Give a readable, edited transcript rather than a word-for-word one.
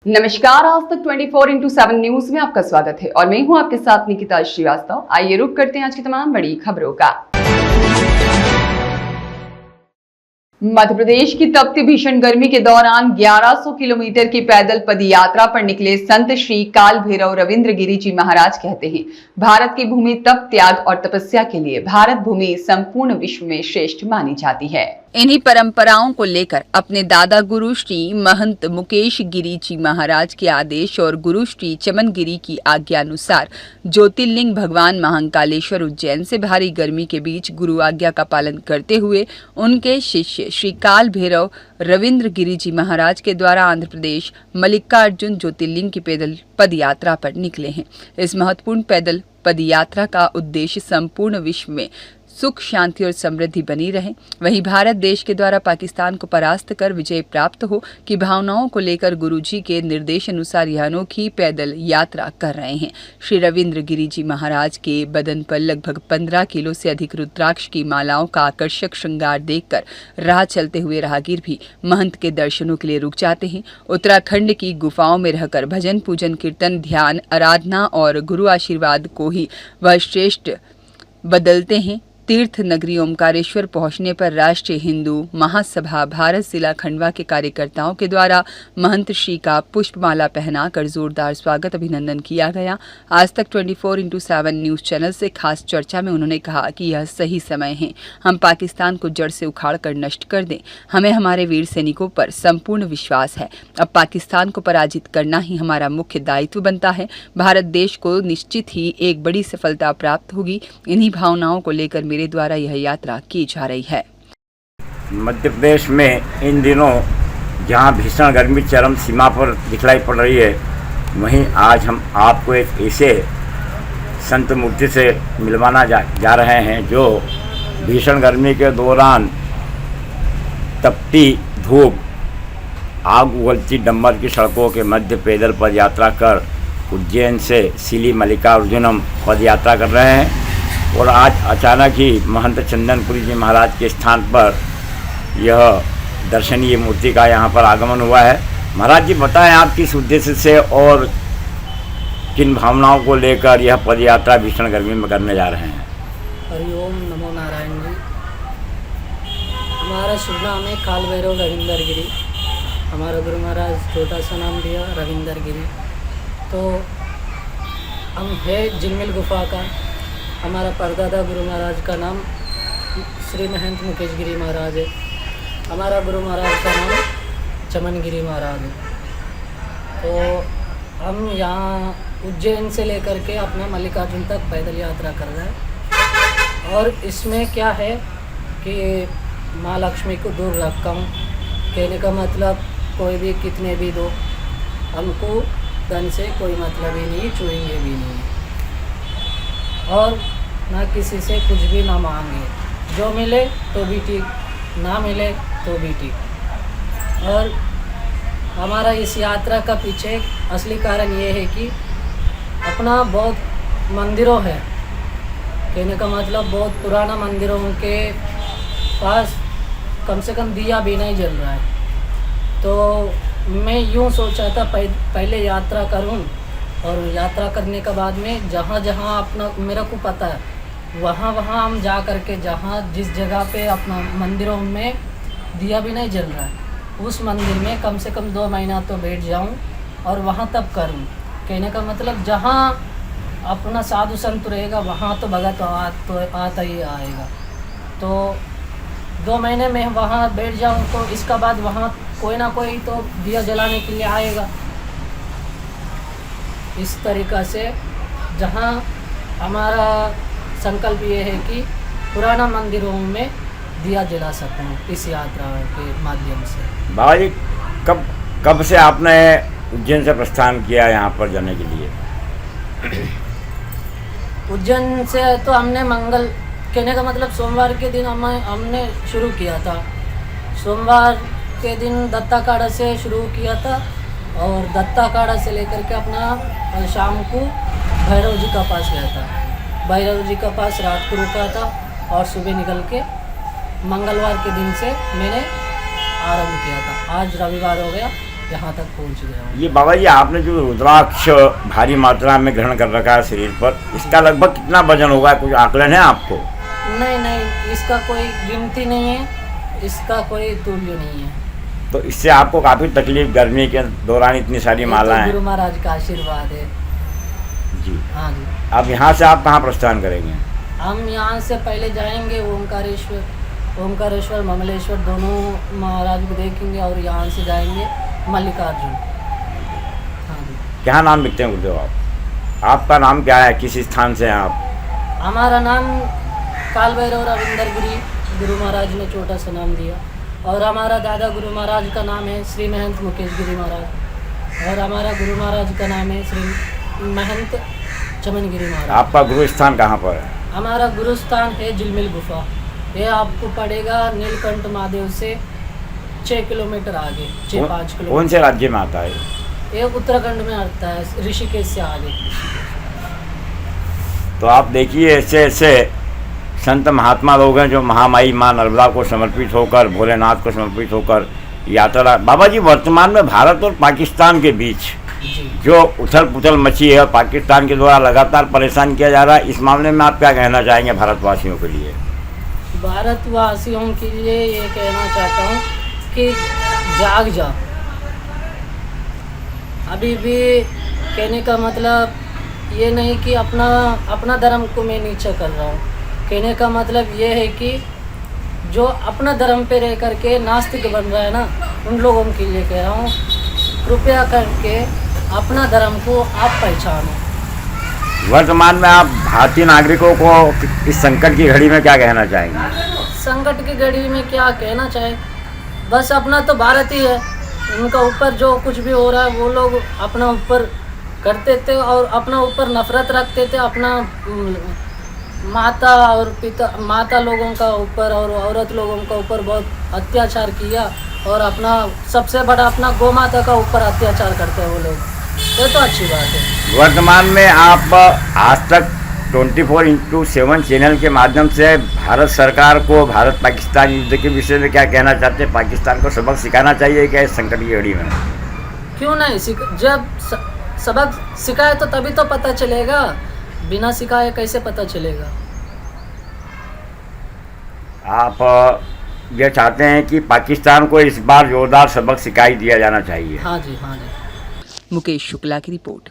नमस्कार, आज तक 24/7 न्यूज में आपका स्वागत है और मैं हूं आपके साथ निकिता श्रीवास्तव। आइए रुक करते हैं आज की तमाम बड़ी खबरों का। मध्य प्रदेश की तपती भीषण गर्मी के दौरान 1100 किलोमीटर की पैदल पद यात्रा पर निकले संत श्री काल भैरव रविंद्र गिरी जी महाराज कहते हैं, भारत की भूमि तप, त्याग और तपस्या के लिए भारत भूमि संपूर्ण विश्व में श्रेष्ठ मानी जाती है। इन्हीं परंपराओं को लेकर अपने दादा गुरु श्री महंत मुकेश गिरी जी महाराज के आदेश और गुरु श्री चमन गिरी की आज्ञा अनुसार ज्योतिर्लिंग भगवान महाकालेश्वर उज्जैन से भारी गर्मी के बीच गुरु आज्ञा का पालन करते हुए उनके शिष्य श्री काल भैरव रविंद्र गिरी जी महाराज के द्वारा आंध्र प्रदेश मल्लिकार्जुन ज्योतिर्लिंग की पैदल पद यात्रा पर निकले हैं। इस महत्वपूर्ण पैदल पद यात्रा का उद्देश्य संपूर्ण विश्व में सुख, शांति और समृद्धि बनी रहे, वहीं भारत देश के द्वारा पाकिस्तान को परास्त कर विजय प्राप्त हो की भावनाओं को लेकर गुरुजी के निर्देश अनुसार यह अनोखी पैदल यात्रा कर रहे हैं। श्री रविंद्र गिरी जी महाराज के बदन पर लगभग 15 किलो से अधिक रुद्राक्ष की मालाओं का आकर्षक श्रृंगार देखकर राह चलते हुए राहगीर भी महंत के दर्शनों के लिए रुक जाते हैं। उत्तराखंड की गुफाओं में रहकर भजन, पूजन, कीर्तन, ध्यान, आराधना और गुरु आशीर्वाद को ही वह श्रेष्ठ बदलते हैं। तीर्थ नगरी ओमकारेश्वर पहुंचने पर राष्ट्रीय हिंदू महासभा भारत जिला खंडवा के कार्यकर्ताओं के द्वारा महंत श्री का पुष्पमाला पहनाकर जोरदार स्वागत अभिनंदन किया गया। आज तक 24/7 न्यूज चैनल से खास चर्चा में उन्होंने कहा कि यह सही समय है, हम पाकिस्तान को जड़ से उखाड़ कर नष्ट कर दें। हमें हमारे वीर सैनिकों पर संपूर्ण विश्वास है। अब पाकिस्तान को पराजित करना ही हमारा मुख्य दायित्व बनता है। भारत देश को निश्चित ही एक बड़ी सफलता प्राप्त होगी। इन्हीं भावनाओं को लेकर मेरे द्वारा यह यात्रा की जा रही है। मध्य प्रदेश में इन दिनों जहां भीषण गर्मी चरम सीमा पर दिखलाई पड़ रही है, वहीं आज हम आपको एक ऐसे संत मूर्ति से मिलवाना जा रहे हैं जो भीषण गर्मी के दौरान तपती धूप, आग उगलती डंबर की सड़कों के मध्य पैदल पद यात्रा कर उज्जैन से सिली मल्लिकार्जुनम पद यात्रा कर रहे हैं। और आज अचानक ही महंत चंदनपुरी जी महाराज के स्थान पर यह दर्शनीय मूर्ति का यहाँ पर आगमन हुआ है। महाराज जी, बताएं आप किस उद्देश्य से और किन भावनाओं को लेकर यह पद यात्रा भीषण गर्मी में करने जा रहे हैं। हरिओम नमो नारायण जी। हमारा शुभ नाम है काल भैरव रविंद्र गिरी। हमारा गुरु महाराज छोटा सा नाम दिया रविंद्र गिरी। तो हम है झिलमिल गुफा का। हमारा परदादा गुरु महाराज का नाम श्री महंत मुकेश गिरी महाराज है। हमारा गुरु महाराज का नाम चमन गिरी महाराज है। तो हम यहाँ उज्जैन से लेकर के अपना मल्लिकार्जुन तक पैदल यात्रा कर रहे हैं। और इसमें क्या है कि माँ लक्ष्मी को दूर रखा हूँ। कहने का मतलब कोई भी कितने भी दो, हमको धन से कोई मतलब ही नहीं, छुएंगे भी नहीं और ना किसी से कुछ भी ना मांगे। जो मिले तो भी ठीक, ना मिले तो भी ठीक। और हमारा इस यात्रा का पीछे असली कारण ये है कि अपना बहुत मंदिरों है, कहने का मतलब बहुत पुराना मंदिरों के पास कम से कम दिया भी नहीं जल रहा है। तो मैं यूँ सोचा था पहले यात्रा करूँ और यात्रा करने के बाद में जहाँ जहाँ अपना मेरे को पता है वहाँ हम जा कर के जहाँ जिस जगह पे अपना मंदिरों में दिया भी नहीं जल रहा है उस मंदिर में कम से कम 2 महीना तो बैठ जाऊँ और वहाँ तब करूँ। कहने का मतलब जहाँ अपना साधु संत रहेगा वहाँ तो भगत आता ही आएगा। तो 2 महीने में वहाँ बैठ जाऊँ तो इसका बाद वहाँ कोई ना कोई तो दिया जलाने के लिए आएगा। इस तरीक़ा से जहाँ हमारा संकल्प ये है कि पुराना मंदिरों में दिया जला सकूँ इस यात्रा के माध्यम से। बाबा जी, कब से आपने उज्जैन से प्रस्थान किया यहाँ पर जाने के लिए? उज्जैन से तो हमने मंगल, कहने का मतलब सोमवार के दिन हमने शुरू किया था। सोमवार के दिन दत्ताकाड़ा से शुरू किया था और दत्ताकाड़ा से लेकर के अपना शाम को भैरव जी का पास गया था। भैरव जी का पास रात को रुका था और सुबह निकल के मंगलवार के दिन से मैंने आरंभ किया था। आज रविवार हो गया यहाँ तक पहुँच गया हूँ। ये बाबा जी आपने जो रुद्राक्ष भारी मात्रा में ग्रहण कर रखा है शरीर पर, इसका लगभग कितना वजन होगा, कुछ आकलन है आपको? नहीं, इसका कोई गिनती नहीं है, इसका कोई तुल्य नहीं है। तो इससे आपको काफ़ी तकलीफ, गर्मी के दौरान इतनी सारी ये तो मालाएं। गुरु महाराज का आशीर्वाद है। जी। हाँ जी। अब यहाँ से आप कहाँ प्रस्थान करेंगे? हम यहाँ से पहले जाएंगे ओमकारेश्वर ममलेश्वर दोनों महाराज को देखेंगे और यहाँ से जाएंगे मल्लिकार्जुन। हाँ जी। क्या नाम लिखते हैं गुरुदेव आप? आपका नाम क्या है, किस स्थान से हैं आप? हमारा नाम काल भैरव रविंद्र गिरी, गुरु महाराज ने छोटा सा नाम दिया। और हमारा दादा गुरु महाराज का नाम है श्री महंत मुकेश गिरी महाराज, और हमारा गुरु महाराज का नाम है श्री महंत चमन गिरी महाराज। आपका गुरु स्थान कहाँ पर है? हमारा गुरु स्थान है झिलमिल गुफा। ये आपको पड़ेगा नीलकंठ महादेव से 6 किलोमीटर आगे, 5 किलोमीटर। कौन से राज्य में आता है? ये उत्तराखंड में आता है, ऋषिकेश से आगे। तो आप देखिए, ऐसे ऐसे संत महात्मा लोग हैं जो महामाई माँ नर्मदा को समर्पित होकर, भोलेनाथ को समर्पित होकर यात्रा। बाबा जी, वर्तमान में भारत और पाकिस्तान के बीच जो उथल पुथल मची है, पाकिस्तान के द्वारा लगातार परेशान किया जा रहा है, इस मामले में आप क्या कहना चाहेंगे भारतवासियों के लिए? भारतवासियों के लिए ये कहना चाहता हूँ कि जाग जा। अभी भी कहने का मतलब ये नहीं कि अपना धर्म को मैं नीचा कर रहा हूँ। कहने का मतलब ये है कि जो अपना धर्म पे रह करके नास्तिक बन रहा है ना, उन लोगों के लिए कह रहा हूँ, कृपया करके अपना धर्म को आप पहचानो। वर्तमान में आप भारतीय नागरिकों को इस संकट की घड़ी में क्या कहना चाहेंगे? संकट की घड़ी में क्या कहना चाहे, बस अपना तो भारत ही है, उनका ऊपर जो कुछ भी हो रहा है वो लोग अपना ऊपर करते थे और अपना ऊपर नफरत रखते थे, अपना माता लोगों का ऊपर और औरत लोगों का ऊपर बहुत अत्याचार किया, और अपना सबसे बड़ा अपना गौ माता का ऊपर अत्याचार करते हैं वो लोग। ये तो अच्छी बात है। वर्तमान में आप आज तक 24/7 चैनल के माध्यम से भारत सरकार को भारत पाकिस्तान युद्ध के विषय में क्या कहना चाहते हैं? पाकिस्तान को सबक सिखाना चाहिए क्या इस संकट की घड़ी में? क्यों नहीं, जब सबक सिखाए तो तभी तो पता चलेगा, बिना सिखाए कैसे पता चलेगा? आप ये चाहते हैं कि पाकिस्तान को इस बार जोरदार सबक सिखाई दिया जाना चाहिए? हाँ जी, हाँ जी। मुकेश शुक्ला की रिपोर्ट।